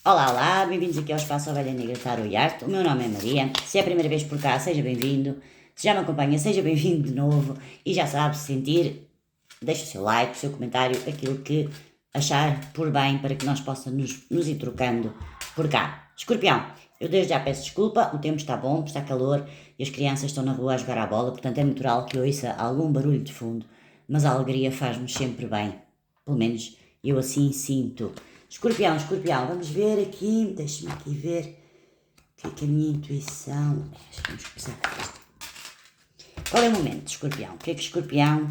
Olá, olá, bem-vindos aqui ao Espaço Ovelha Negra Tarot e Arte. O meu nome é Maria. Se é a primeira vez por cá, seja bem-vindo. Se já me acompanha, seja bem-vindo de novo. E já sabe, se sentir, deixa o seu like, o seu comentário, aquilo que achar por bem para que nós possamos nos ir trocando por cá. Escorpião, eu desde já peço desculpa, o tempo está bom, está calor e as crianças estão na rua a jogar à bola, portanto é natural que eu ouça algum barulho de fundo, mas a alegria faz-nos sempre bem. Pelo menos eu assim sinto. Escorpião, vamos ver aqui, deixa-me aqui ver o que é que a minha intuição... Vamos começar com isto. Qual é o momento de Escorpião? O que é que Escorpião, o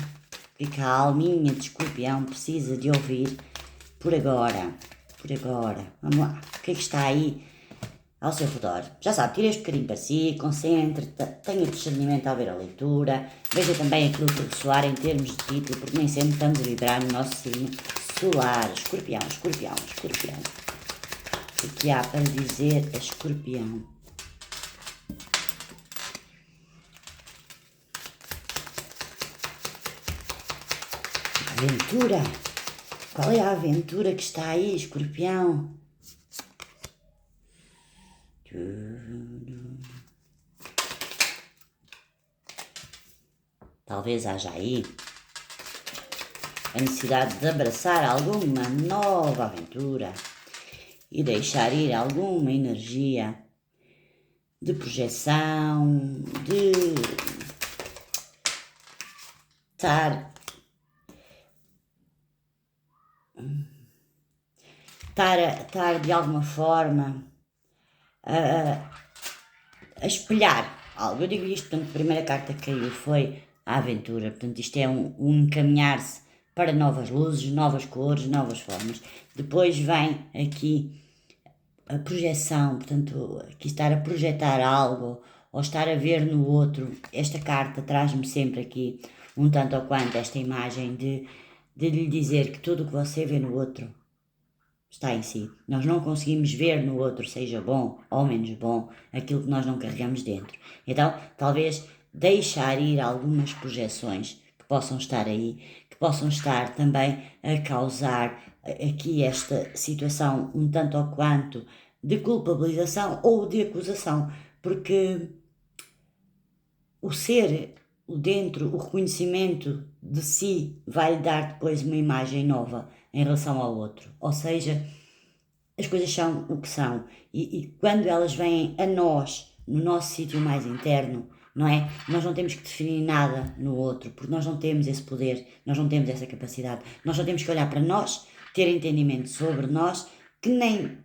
que é que a alminha de Escorpião precisa de ouvir por agora? Vamos lá, o que é que está aí ao seu redor? Já sabe, tire este bocadinho para si, concentre-te, tenha discernimento ao ver a leitura, veja também aquilo que soar em termos de título, porque nem sempre estamos a vibrar no nosso signo solar. Escorpião. O que há para dizer a Escorpião? Aventura. Qual é a aventura que está aí, Escorpião? Talvez haja aí a necessidade de abraçar alguma nova aventura e deixar ir alguma energia de projeção, de estar de alguma forma a espelhar algo. Eu digo isto, portanto, a primeira carta que caiu foi a aventura, portanto isto é um encaminhar-se para novas luzes, novas cores, novas formas. Depois vem aqui a projeção, portanto, aqui estar a projetar algo ou estar a ver no outro. Esta carta traz-me sempre aqui um tanto ou quanto esta imagem de lhe dizer que tudo o que você vê no outro está em si. Nós não conseguimos ver no outro, seja bom ou menos bom, aquilo que nós não carregamos dentro. Então, talvez deixar ir algumas projeções que possam estar aí, que possam estar também a causar aqui esta situação um tanto ou quanto de culpabilização ou de acusação, porque o ser, o dentro, o reconhecimento de si vai dar depois uma imagem nova em relação ao outro. Ou seja, as coisas são o que são. E quando elas vêm a nós, no nosso sítio mais interno, não é? Nós não temos que definir nada no outro, porque nós não temos esse poder, nós não temos essa capacidade. Nós só temos que olhar para nós, ter entendimento sobre nós, que nem...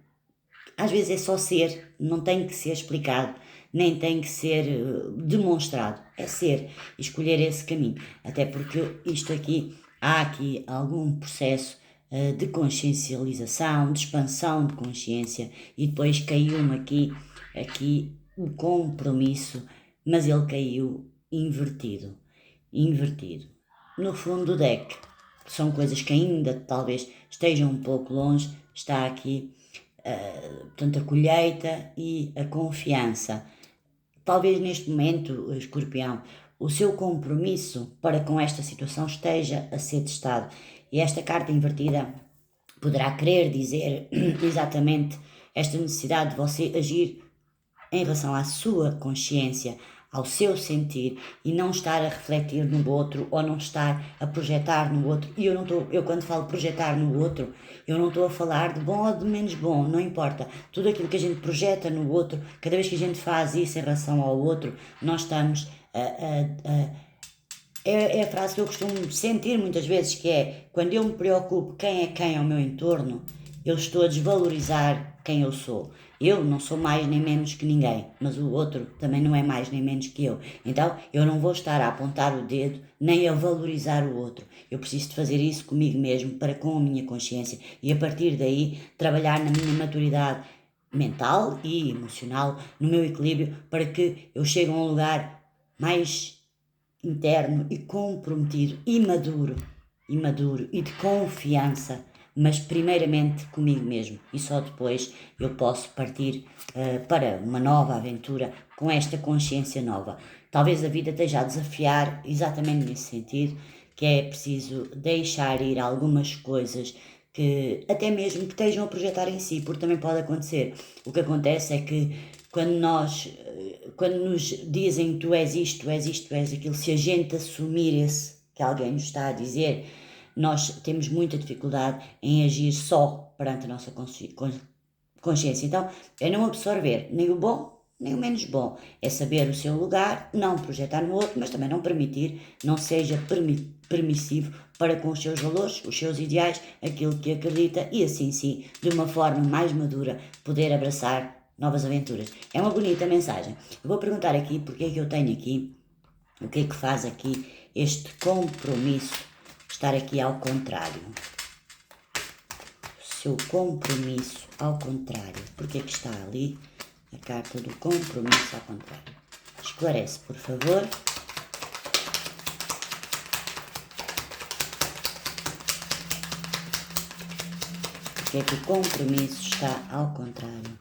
Às vezes é só ser, não tem que ser explicado, nem tem que ser demonstrado. É ser, escolher esse caminho. Até porque há aqui algum processo de consciencialização, de expansão de consciência, e depois caiu-me aqui o compromisso, mas ele caiu invertido. No fundo do deck, são coisas que ainda talvez estejam um pouco longe, está aqui, portanto, a colheita e a confiança. Talvez neste momento, Escorpião, o seu compromisso para com esta situação esteja a ser testado. E esta carta invertida poderá querer dizer exatamente esta necessidade de você agir em relação à sua consciência, ao seu sentir, e não estar a refletir no outro ou não estar a projetar no outro. E eu quando falo projetar no outro, eu não estou a falar de bom ou de menos bom, não importa. Tudo aquilo que a gente projeta no outro, cada vez que a gente faz isso em relação ao outro, nós estamos é a frase que eu costumo sentir muitas vezes, que é: quando eu me preocupo quem é quem ao meu entorno, eu estou a desvalorizar quem eu sou. Eu não sou mais nem menos que ninguém, mas o outro também não é mais nem menos que eu. Então eu não vou estar a apontar o dedo nem a valorizar o outro. Eu preciso de fazer isso comigo mesmo, para com a minha consciência, e a partir daí trabalhar na minha maturidade mental e emocional, no meu equilíbrio, para que eu chegue a um lugar mais interno e comprometido e maduro e de confiança, mas primeiramente comigo mesmo, e só depois eu posso partir para uma nova aventura com esta consciência nova. Talvez a vida esteja a desafiar exatamente nesse sentido, que é preciso deixar ir algumas coisas que até mesmo que estejam a projetar em si, porque também pode acontecer. O que acontece é que quando nos dizem tu és isto, tu és isto, tu és aquilo, se a gente assumir esse que alguém nos está a dizer, nós temos muita dificuldade em agir só perante a nossa consciência. Então, é não absorver nem o bom nem o menos bom. É saber o seu lugar, não projetar no outro, mas também não permitir, não seja permissivo para com os seus valores, os seus ideais, aquilo que acredita e assim sim, de uma forma mais madura, poder abraçar novas aventuras. É uma bonita mensagem. Eu vou perguntar aqui porque é que eu tenho aqui, o que é que faz aqui este compromisso estar aqui ao contrário. O seu compromisso ao contrário. Porque é que está ali a carta do compromisso ao contrário? Esclarece, por favor. Porque é que o compromisso está ao contrário?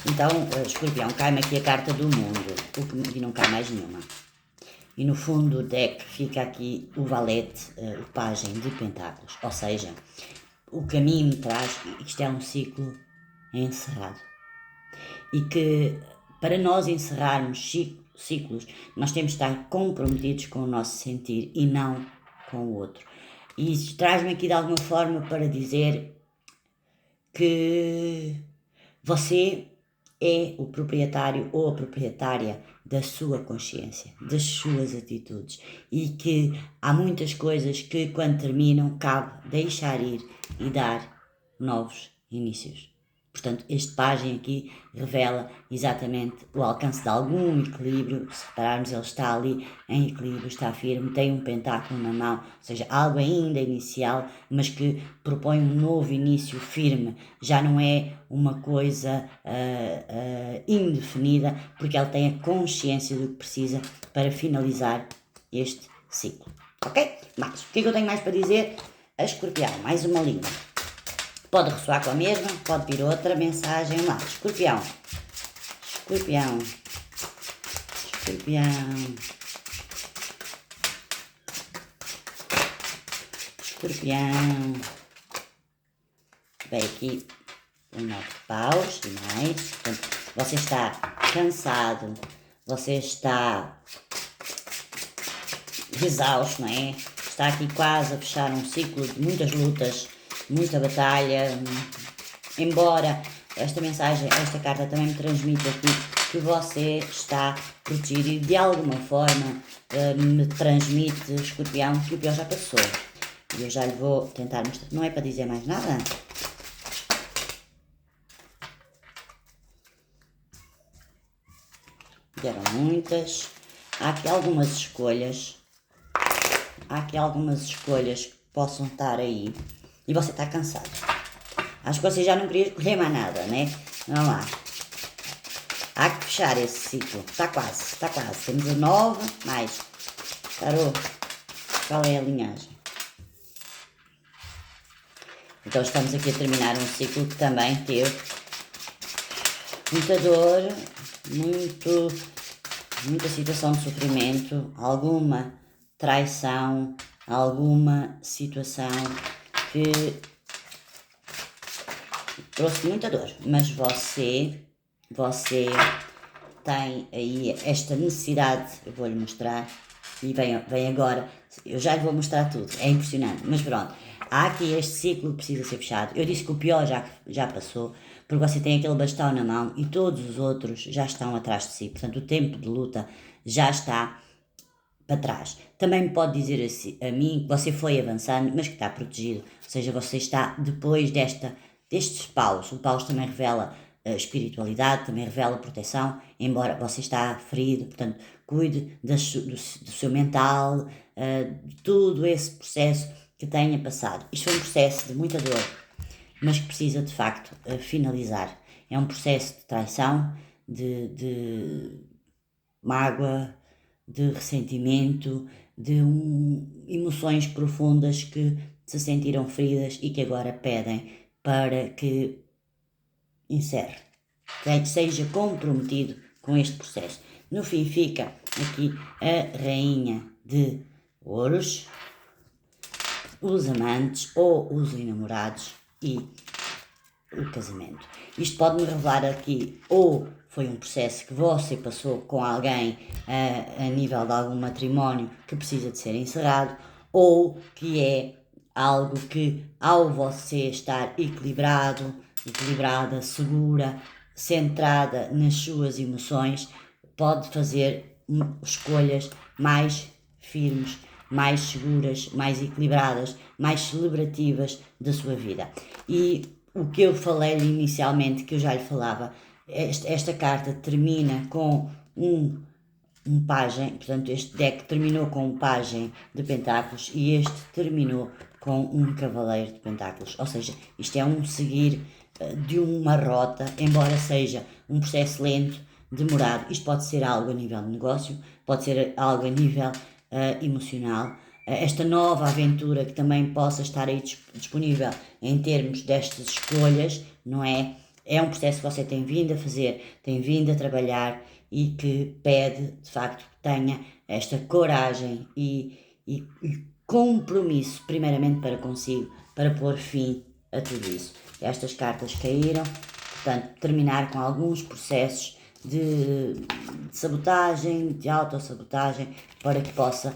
Então, Escorpião, cai-me aqui a carta do mundo, e não cai mais nenhuma. E no fundo do deck fica aqui o valete, o pajem de pentáculos, ou seja, o caminho me traz, isto é um ciclo encerrado. E que para nós encerrarmos ciclos, nós temos de estar comprometidos com o nosso sentir e não com o outro. E isso traz-me aqui de alguma forma para dizer que você é o proprietário ou a proprietária da sua consciência, das suas atitudes e que há muitas coisas que quando terminam cabe deixar ir e dar novos inícios. Portanto, este pajem aqui revela exatamente o alcance de algum equilíbrio. Se repararmos, ele está ali em equilíbrio, está firme, tem um pentáculo na mão, ou seja, algo ainda inicial, mas que propõe um novo início firme. Já não é uma coisa indefinida, porque ele tem a consciência do que precisa para finalizar este ciclo. Ok? Mas, o que é que eu tenho mais para dizer? A Escorpião, mais uma linha. Pode ressoar com a mesma, pode vir outra mensagem lá. Escorpião. Escorpião. Escorpião. Escorpião. Vem aqui o 9 de paus e mais. Portanto, você está cansado, você está exausto, não é? Está aqui quase a fechar um ciclo de muitas lutas, muita batalha, embora esta mensagem, esta carta também me transmite aqui que você está protegido e de alguma forma me transmite, Escorpião, que o pior já passou. E eu já lhe vou tentar mostrar, não é para dizer mais nada? Deram muitas, há aqui algumas escolhas que possam estar aí. E você está cansado. Acho que você já não queria escolher mais nada, né? Vamos lá. Há que fechar esse ciclo. Está quase. Temos o 9, mais. Parou. Qual é a linhagem? Então estamos aqui a terminar um ciclo que também teve muita dor, muita situação de sofrimento, alguma traição, alguma situação que trouxe muita dor, mas você tem aí esta necessidade, eu vou lhe mostrar, e vem agora, eu já lhe vou mostrar tudo, é impressionante, mas pronto, há aqui este ciclo que precisa ser fechado. Eu disse que o pior já passou, porque você tem aquele bastão na mão e todos os outros já estão atrás de si, portanto o tempo de luta já está para trás. Também me pode dizer assim, a mim que você foi avançando, mas que está protegido, ou seja, você está depois destes paus. O paus também revela a espiritualidade, também revela proteção, embora você está ferido, portanto, cuide do seu mental, de todo esse processo que tenha passado. Isto foi um processo de muita dor, mas que precisa de facto finalizar. É um processo de traição, de mágoa, de ressentimento, de emoções profundas que se sentiram feridas e que agora pedem para que encerre, que seja comprometido com este processo. No fim fica aqui a Rainha de Ouros, os amantes ou os enamorados e o casamento. Isto pode-me revelar aqui ou foi um processo que você passou com alguém a nível de algum matrimónio que precisa de ser encerrado, ou que é algo que, ao você estar equilibrada, segura, centrada nas suas emoções, pode fazer escolhas mais firmes, mais seguras, mais equilibradas, mais celebrativas da sua vida. E o que eu falei inicialmente, que eu já lhe falava, esta carta termina com um pajem, portanto este deck terminou com um pajem de pentáculos e este terminou com um cavaleiro de pentáculos, ou seja, isto é um seguir de uma rota, embora seja um processo lento, demorado. Isto pode ser algo a nível de negócio, pode ser algo a nível emocional, esta nova aventura que também possa estar aí disponível em termos destas escolhas, não é? É um processo que você tem vindo a fazer, tem vindo a trabalhar e que pede, de facto, que tenha esta coragem e compromisso, primeiramente para consigo, para pôr fim a tudo isso. Estas cartas caíram, portanto, terminar com alguns processos de sabotagem, de autossabotagem, para que possa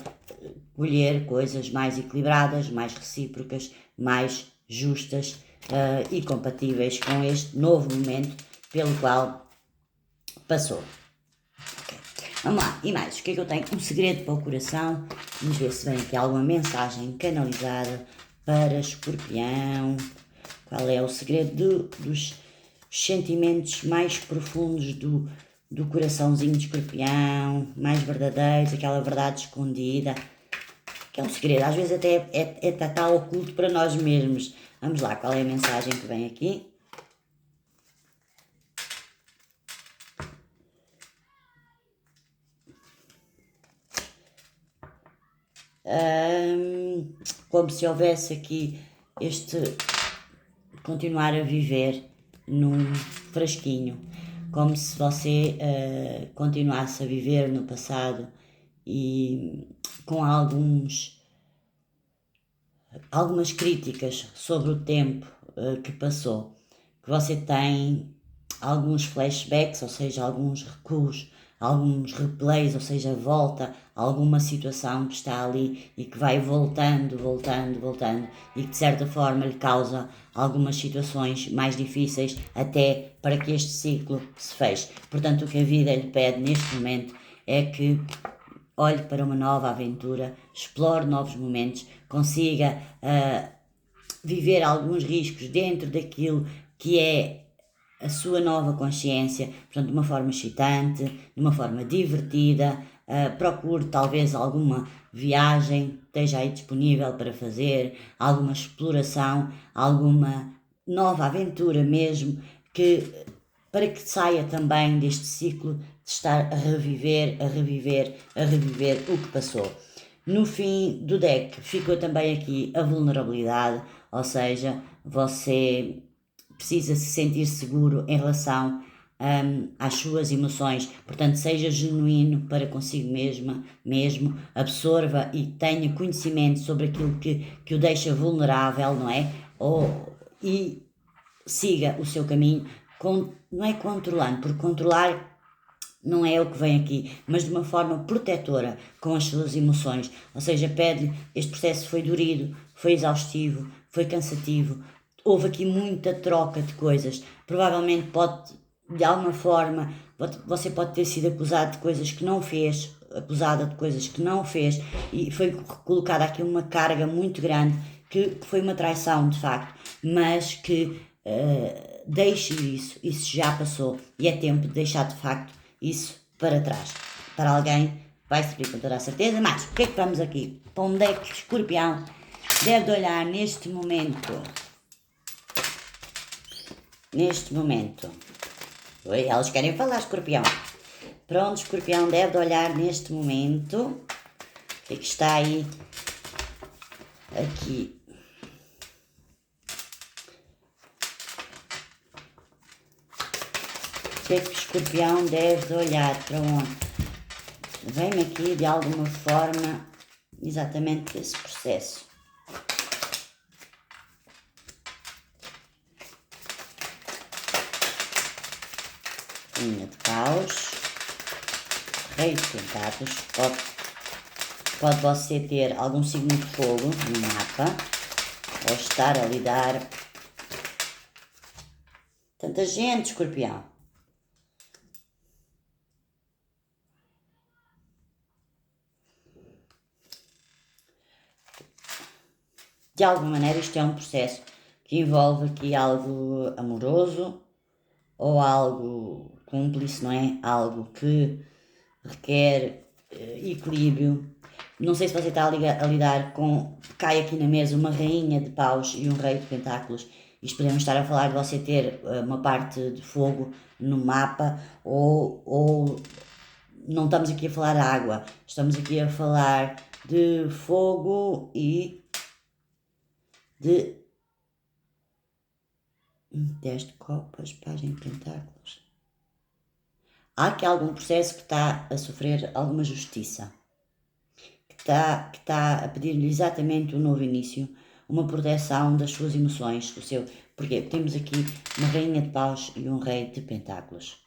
colher coisas mais equilibradas, mais recíprocas, mais justas e compatíveis com este novo momento pelo qual passou. Okay. Vamos lá, e mais, o que é que eu tenho? Um segredo para o coração. Vamos ver se vem aqui alguma mensagem canalizada para Escorpião. Qual é o segredo dos sentimentos mais profundos do coraçãozinho de Escorpião, mais verdadeiros, aquela verdade escondida, que é um segredo, às vezes até está oculto para nós mesmos. Vamos lá, qual é a mensagem que vem aqui? Como se houvesse aqui este continuar a viver num frasquinho, como se você continuasse a viver no passado e com algumas críticas sobre o tempo que passou, que você tem alguns flashbacks, ou seja, alguns recuos, alguns replays, ou seja, volta a alguma situação que está ali e que vai voltando e que de certa forma lhe causa algumas situações mais difíceis até para que este ciclo se feche. Portanto, o que a vida lhe pede neste momento é que olhe para uma nova aventura, explore novos momentos, consiga viver alguns riscos dentro daquilo que é a sua nova consciência, portanto, de uma forma excitante, de uma forma divertida. Procure talvez alguma viagem que esteja aí disponível para fazer, alguma exploração, alguma nova aventura mesmo, para que saia também deste ciclo de estar a reviver o que passou. No fim do deck ficou também aqui a vulnerabilidade, ou seja, você precisa se sentir seguro em relação às suas emoções, portanto seja genuíno para consigo mesmo, absorva e tenha conhecimento sobre aquilo que o deixa vulnerável, não é? E siga o seu caminho, não é controlando, porque controlar não é o que vem aqui, mas de uma forma protetora com as suas emoções, ou seja, pede-lhe, este processo foi dorido, foi exaustivo, foi cansativo, houve aqui muita troca de coisas, provavelmente pode, de alguma forma, você pode ter sido acusada de coisas que não fez, e foi colocada aqui uma carga muito grande, que foi uma traição de facto, mas que deixe isso já passou, e é tempo de deixar de facto isso para trás. Para alguém vai servir com toda a certeza, mas o que é que vamos aqui? Para um deck Escorpião deve de olhar neste momento. Oi, elas querem falar, Escorpião. Para onde Escorpião deve de olhar neste momento? O que é que está aí? Aqui. O que é que o Escorpião deve de olhar? Para onde? Vem-me aqui de alguma forma exatamente esse processo. rainha de paus, rei de pentáculos. Pode você ter algum signo de fogo no mapa, ou estar a lidar. Tanta gente, escorpião. De alguma maneira isto é um processo que envolve aqui algo amoroso ou algo cúmplice, não é? Algo que requer equilíbrio. Não sei se você está a lidar com... Cai aqui na mesa uma rainha de paus e um rei de pentáculos. Isto podemos estar a falar de você ter uma parte de fogo no mapa ou não estamos aqui a falar de água. Estamos aqui a falar de fogo e de 10 de copas, página de pentáculos. Há aqui algum processo que está a sofrer alguma justiça, que está a pedir-lhe exatamente um novo início, uma proteção das suas emoções, do seu... Porquê? Temos aqui uma rainha de paus e um rei de pentáculos.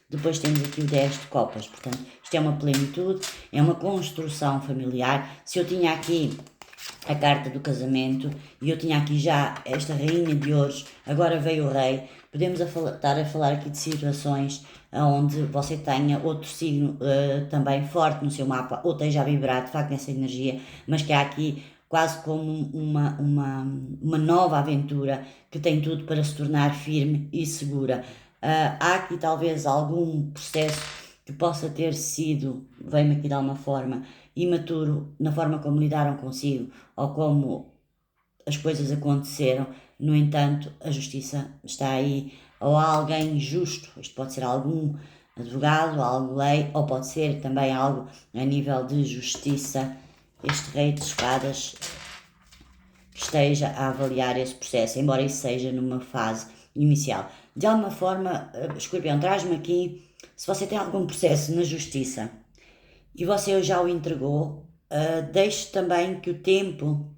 Depois temos aqui o 10 de copas, portanto, isto é uma plenitude, é uma construção familiar. Se eu tinha aqui a carta do casamento e eu tinha aqui já esta rainha de ouros, agora veio o rei, podemos estar a falar aqui de situações onde você tenha outro signo também forte no seu mapa, ou esteja a vibrar de facto nessa energia, mas que há aqui quase como uma nova aventura que tem tudo para se tornar firme e segura. Há aqui talvez algum processo que possa ter sido, vem-me aqui de alguma forma, imaturo na forma como lidaram consigo ou como as coisas aconteceram. No entanto, a justiça está aí, ou há alguém justo. Isto pode ser algum advogado, algo lei, ou pode ser também algo a nível de justiça. Este rei de espadas que esteja a avaliar esse processo, embora isso seja numa fase inicial. De alguma forma, escorpião, traz-me aqui, se você tem algum processo na justiça e você já o entregou, deixe também que o tempo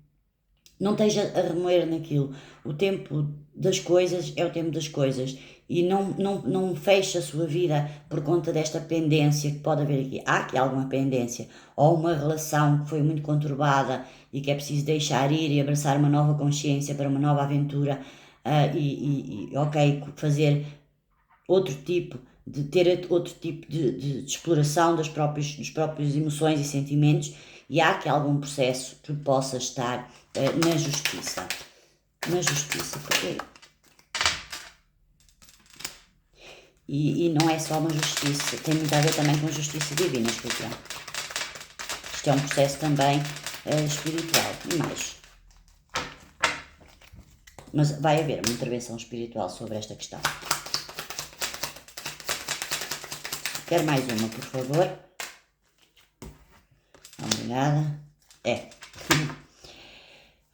não esteja a remoer naquilo. O tempo das coisas é o tempo das coisas e não feche a sua vida por conta desta pendência que pode haver aqui. Há aqui alguma pendência ou uma relação que foi muito conturbada e que é preciso deixar ir e abraçar uma nova consciência para uma nova aventura ok, fazer outro tipo de ter outro tipo de exploração dos próprios emoções e sentimentos, e há aqui algum processo que possa estar na justiça. Na justiça, porque... E não é só uma justiça, tem muito a ver também com justiça divina, escorpião. Isto é um processo também espiritual, mas vai haver uma intervenção espiritual sobre esta questão. Quer mais uma, por favor? Obrigada.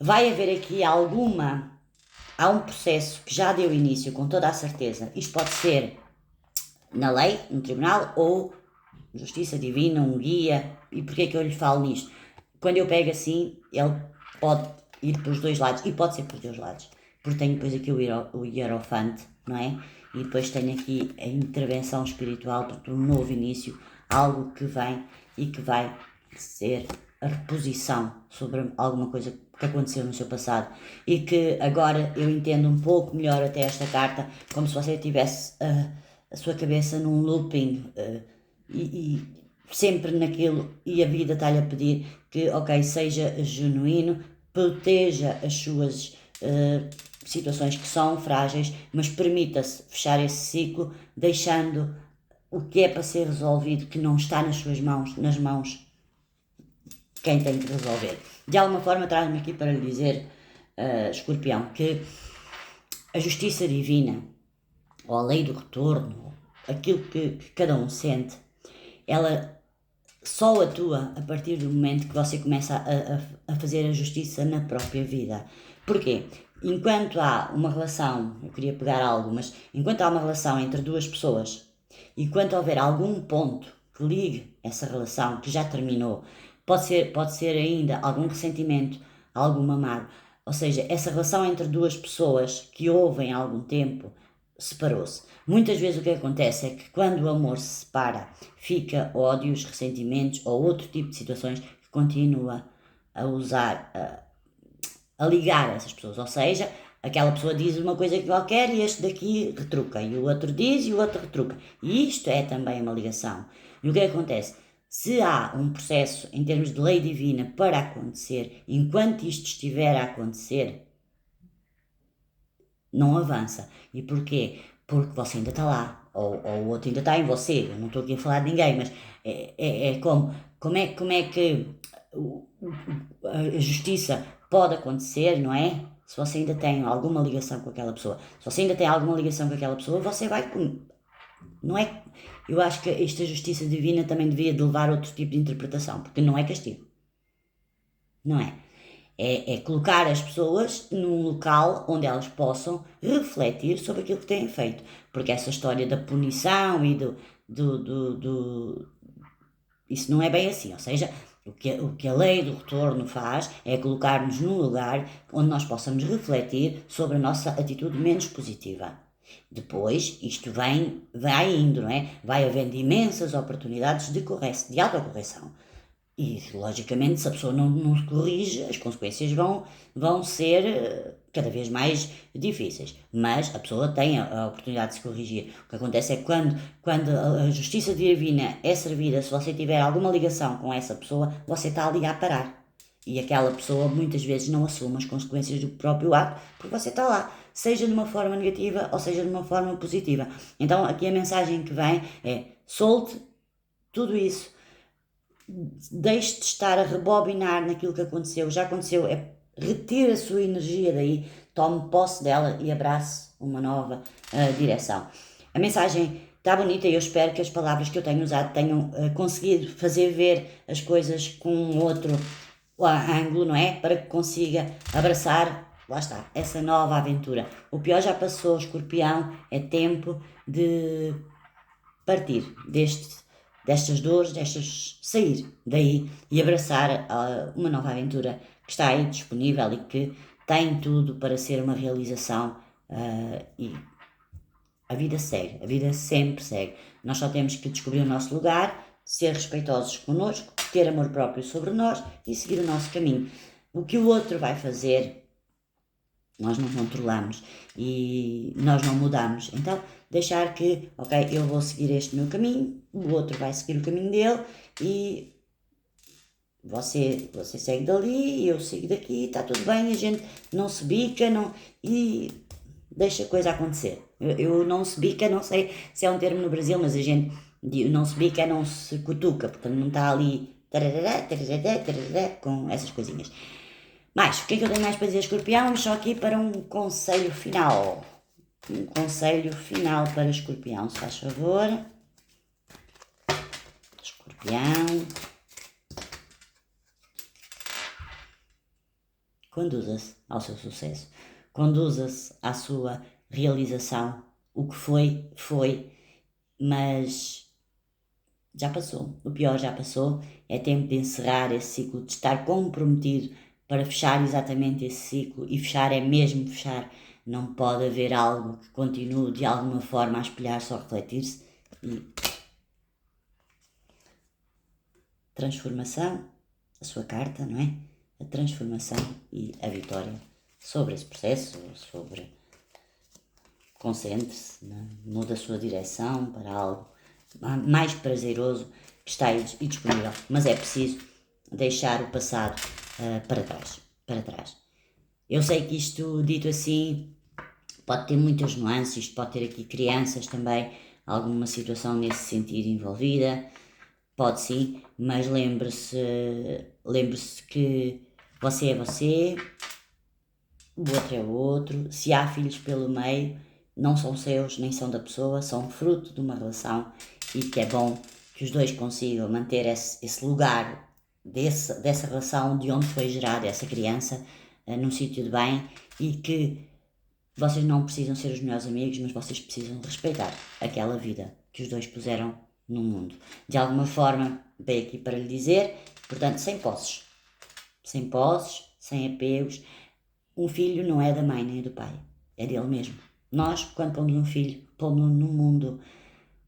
Vai haver aqui há um processo que já deu início com toda a certeza. Isto pode ser na lei, no tribunal, ou justiça divina, um guia. E porquê que eu lhe falo nisto? Quando eu pego assim, ele pode ir para os dois lados, e pode ser para os dois lados, porque tenho depois aqui o hierofante, não é? E depois tenho aqui a intervenção espiritual de um novo início, algo que vem e que vai ser a reposição sobre alguma coisa que aconteceu no seu passado e que agora eu entendo um pouco melhor até esta carta, como se você tivesse a sua cabeça num looping e sempre naquilo, e a vida está-lhe a pedir que, ok, seja genuíno, proteja as suas situações que são frágeis, mas permita-se fechar esse ciclo, deixando o que é para ser resolvido, que não está nas suas mãos, nas mãos de quem tem que resolver. De alguma forma traz-me aqui para lhe dizer, escorpião, que a justiça divina, ou a lei do retorno, aquilo que cada um sente, ela só atua a partir do momento que você começa a fazer a justiça na própria vida. Porquê? Enquanto há uma relação, eu queria pegar algo, mas enquanto há uma relação entre duas pessoas, e enquanto houver algum ponto que ligue essa relação que já terminou, pode ser ainda algum ressentimento, alguma mágoa, ou seja, essa relação entre duas pessoas que ouvem há algum tempo, separou-se. Muitas vezes o que acontece é que quando o amor se separa, fica ódios, ressentimentos ou outro tipo de situações que continua a usar, a ligar essas pessoas. Ou seja, aquela pessoa diz uma coisa qualquer e este daqui retruca, e o outro diz e o outro retruca. E isto é também uma ligação. E o que acontece? Se há um processo em termos de lei divina para acontecer, enquanto isto estiver a acontecer, não avança. E porquê? Porque você ainda está lá, ou o outro ainda está em você. Eu não estou aqui a falar de ninguém, mas é como é que a justiça pode acontecer, não é? Se você ainda tem alguma ligação com aquela pessoa. Se você ainda tem alguma ligação com aquela pessoa, você vai com... Não é... Eu acho que esta justiça divina também devia de levar outro tipo de interpretação, porque não é castigo. Não é? É colocar as pessoas num local onde elas possam refletir sobre aquilo que têm feito. Porque essa história da punição e isso não é bem assim. Ou seja, o que a lei do retorno faz é colocar-nos num lugar onde nós possamos refletir sobre a nossa atitude menos positiva. Depois, isto vai indo, não é? Vai havendo imensas oportunidades de autocorreção. E, logicamente, se a pessoa não se corrige, as consequências vão ser cada vez mais difíceis. Mas a pessoa tem a oportunidade de se corrigir. O que acontece é que quando a justiça divina é servida, se você tiver alguma ligação com essa pessoa, você está ali a parar. E aquela pessoa muitas vezes não assume as consequências do próprio ato, porque você está lá, seja de uma forma negativa ou seja de uma forma positiva. Então, aqui a mensagem que vem é: solte tudo isso. Deixe de estar a rebobinar naquilo que aconteceu, já aconteceu, retire a sua energia daí, tome posse dela e abrace uma nova direção. A mensagem está bonita e eu espero que as palavras que eu tenho usado tenham conseguido fazer ver as coisas com outro ângulo, não é? Para que consiga abraçar, lá está, essa nova aventura. O pior já passou, Escorpião, é tempo de partir destas dores, sair daí e abraçar uma nova aventura que está aí disponível e que tem tudo para ser uma realização e a vida segue, a vida sempre segue. Nós só temos que descobrir o nosso lugar, ser respeitosos connosco, ter amor próprio sobre nós e seguir o nosso caminho. O que o outro vai fazer, nós não controlamos e nós não mudamos. Então, deixar que, ok, eu vou seguir este meu caminho, o outro vai seguir o caminho dele e você segue dali e eu sigo daqui, está tudo bem, a gente não se bica e deixa a coisa acontecer. Eu não se bica, não sei se é um termo no Brasil, mas a gente não se bica, não se cutuca, portanto não está ali com essas coisinhas. Mas, o que é que eu tenho mais para dizer, Escorpião? Vamos só aqui para um conselho final. Um conselho final para Escorpião, se faz favor. Escorpião. Conduza-se ao seu sucesso. Conduza-se à sua realização. O que foi, foi. Mas já passou. O pior já passou. É tempo de encerrar esse ciclo, de estar comprometido para fechar exatamente esse ciclo. E fechar é mesmo fechar. Não pode haver algo que continue de alguma forma a espelhar-se ou a refletir-se. E transformação, a sua carta, não é? A transformação e a vitória sobre esse processo, sobre... Concentre-se, muda a sua direção para algo mais prazeroso que está aí disponível. Mas é preciso deixar o passado para trás. Eu sei que isto, dito assim, pode ter muitas nuances, pode ter aqui crianças também, alguma situação nesse sentido envolvida, pode sim, mas lembre-se que você é você, o outro é o outro, se há filhos pelo meio, não são seus, nem são da pessoa, são fruto de uma relação e que é bom que os dois consigam manter esse lugar dessa relação de onde foi gerada essa criança, num sítio de bem e que vocês não precisam ser os melhores amigos, mas vocês precisam respeitar aquela vida que os dois puseram no mundo. De alguma forma, veio aqui para lhe dizer, portanto, sem posses, sem apegos. Um filho não é da mãe nem do pai, é dele mesmo. Nós, quando pomos um filho, pomos-no no mundo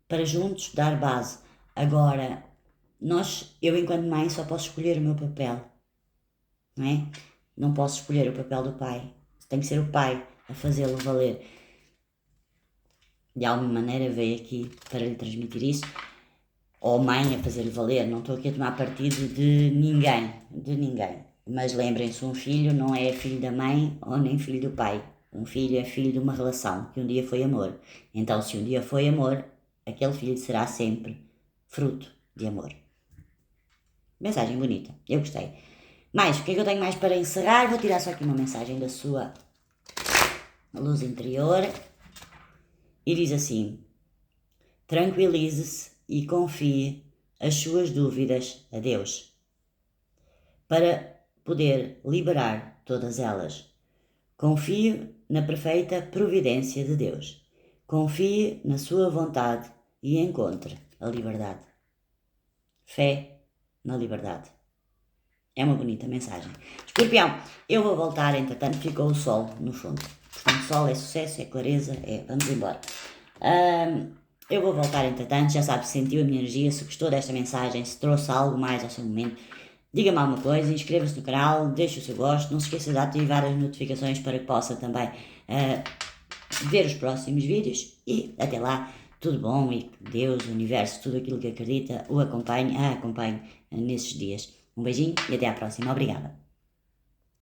para juntos dar base. Agora, eu enquanto mãe só posso escolher o meu papel, não é? Não posso escolher o papel do pai. Tem que ser o pai a fazê-lo valer. De alguma maneira veio aqui para lhe transmitir isso. Ou mãe a fazer-lhe valer. Não estou aqui a tomar partido de ninguém. Mas lembrem-se, um filho não é filho da mãe ou nem filho do pai. Um filho é filho de uma relação que um dia foi amor. Então, se um dia foi amor, aquele filho será sempre fruto de amor. Mensagem bonita, eu gostei. Mais, o que é que eu tenho mais para encerrar? Vou tirar só aqui uma mensagem da sua luz interior. E diz assim: tranquilize-se e confie as suas dúvidas a Deus, para poder liberar todas elas. Confie na perfeita providência de Deus. Confie na sua vontade e encontre a liberdade. Fé na liberdade. É uma bonita mensagem. Escorpião, eu vou voltar, entretanto ficou o sol no fundo. Portanto, sol é sucesso, é clareza, vamos embora. Eu vou voltar, entretanto, já sabe, se sentiu a minha energia, se gostou desta mensagem, se trouxe algo mais ao seu momento, diga-me alguma coisa, inscreva-se no canal, deixe o seu gosto, não se esqueça de ativar as notificações para que possa também ver os próximos vídeos e até lá, tudo bom e Deus, o universo, tudo aquilo que acredita, a acompanhe nesses dias. Um beijinho e até à próxima. Obrigada.